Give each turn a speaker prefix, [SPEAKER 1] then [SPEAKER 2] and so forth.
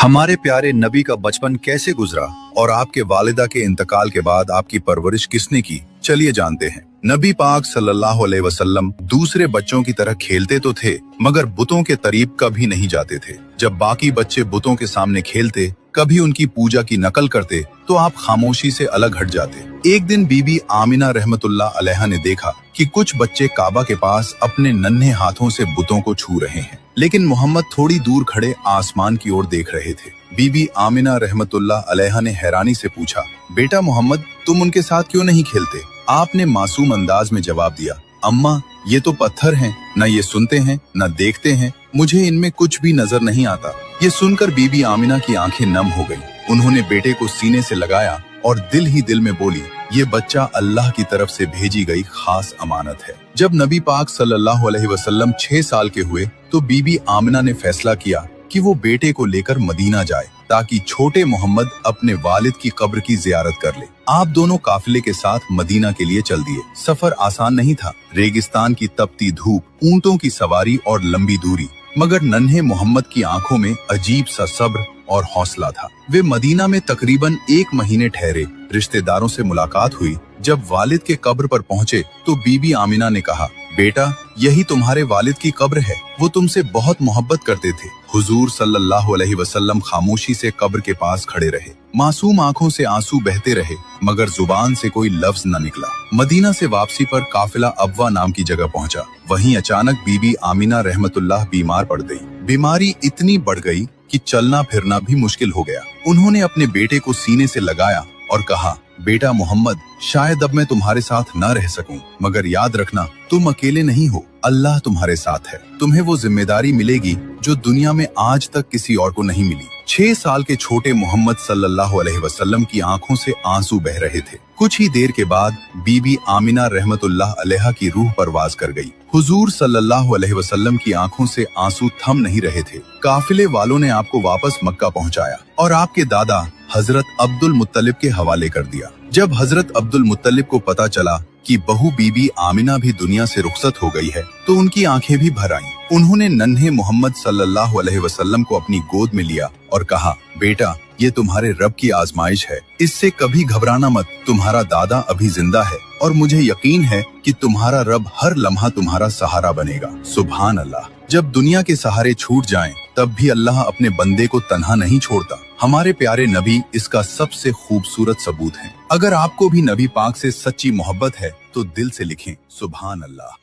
[SPEAKER 1] हमारे प्यारे नबी का बचपन कैसे गुजरा और आपके वालिदा के इंतकाल के बाद आपकी परवरिश किसने की, चलिए जानते हैं। नबी पाक सल्लल्लाहु अलैहि वसल्लम दूसरे बच्चों की तरह खेलते तो थे मगर बुतों के करीब कभी नहीं जाते थे। जब बाकी बच्चे बुतों के सामने खेलते, कभी उनकी पूजा की नकल करते तो आप खामोशी से अलग हट जाते। एक दिन बीबी आमिना रहमतुल्लाह अलैहा ने देखा कि कुछ बच्चे काबा के पास अपने नन्हे हाथों से बुतों को छू रहे हैं, लेकिन मोहम्मद थोड़ी दूर खड़े आसमान की ओर देख रहे थे। बीबी आमिना रहमतुल्लाह अलैहा ने हैरानी से पूछा, बेटा मोहम्मद, तुम उनके साथ क्यों नहीं खेलते? आपने मासूम अंदाज में जवाब दिया, अम्मा, ये तो पत्थर हैं, न ये सुनते हैं न देखते हैं, मुझे इनमें कुछ भी नजर नहीं आता। ये सुनकर बीबी आमिना की आंखें नम हो गईं। उन्होंने बेटे को सीने से लगाया और दिल ही दिल में बोली, ये बच्चा अल्लाह की तरफ से भेजी गई खास अमानत है। जब नबी पाक सल्लल्लाहु अलैहि वसल्लम 6 साल के हुए तो बीबी आमिना ने फैसला किया कि वो बेटे को लेकर मदीना जाए ताकि छोटे मोहम्मद अपने वालिद की कब्र की जियारत कर ले। आप दोनों काफिले के साथ मदीना के लिए चल दिए। सफर आसान नहीं था, रेगिस्तान की तपती धूप, ऊंटों की सवारी और लंबी दूरी, मगर नन्हे मोहम्मद की आंखों में अजीब सा सब्र और हौसला था। वे मदीना में तकरीबन 1 महीने ठहरे। रिश्तेदारों से मुलाकात हुई। जब वालिद के कब्र पर पहुंचे तो बीबी आमिना ने कहा, बेटा, यही तुम्हारे वालिद की कब्र है, वो तुमसे बहुत मोहब्बत करते थे। हुजूर सल्लल्लाहु अलैहि वसल्लम खामोशी से कब्र के पास खड़े रहे। मासूम आंखों से आंसू बहते रहे मगर जुबान से कोई लफ्ज न निकला। मदीना से वापसी पर काफिला अबवा नाम की जगह पहुंचा। वहीं अचानक बीबी आमिना रहमतुल्लाह बीमार पड़ गई। बीमारी इतनी बढ़ गई कि चलना फिरना भी मुश्किल हो गया। उन्होंने अपने बेटे को सीने से लगाया और कहा, बेटा मोहम्मद, शायद अब मैं तुम्हारे साथ न रह सकूं, मगर याद रखना, तुम अकेले नहीं हो, अल्लाह तुम्हारे साथ है। तुम्हें वो जिम्मेदारी मिलेगी जो दुनिया में आज तक किसी और को नहीं मिली। 6 साल के छोटे मोहम्मद सल्लल्लाहु अलैहि वसल्लम की आंखों से आंसू बह रहे थे। कुछ ही देर के बाद बीबी आमिना रहमतुल्लाह अलैहा की रूह परवाज कर गई। हुजूर सल्लल्लाहु अलैहि वसल्लम की आंखों से आंसू थम नहीं रहे थे। काफिले वालों ने आपको वापस मक्का पहुंचाया और आपके दादा हजरत अब्दुल मुत्तलिब के हवाले कर दिया। जब हजरत अब्दुल मुत्तलिब को पता चला कि बहू बीबी आमिना भी दुनिया से रुखसत हो गई है तो उनकी आंखें भी भर आईं। उन्होंने नन्हे मोहम्मद सल्लल्लाहु अलैहि वसल्लम को अपनी गोद में लिया और कहा, बेटा, ये तुम्हारे रब की आजमाइश है, इससे कभी घबराना मत, तुम्हारा दादा अभी जिंदा है और मुझे यकीन है कि तुम्हारा रब हर लम्हा तुम्हारा सहारा बनेगा। सुभान अल्लाह। जब दुनिया के सहारे छूट जाएं, तब भी अल्लाह अपने बंदे को तन्हा नहीं छोड़ता। हमारे प्यारे नबी इसका सबसे खूबसूरत सबूत हैं। अगर आपको भी नबी पाक से सच्ची मोहब्बत है तो दिल से लिखें, सुभान अल्लाह।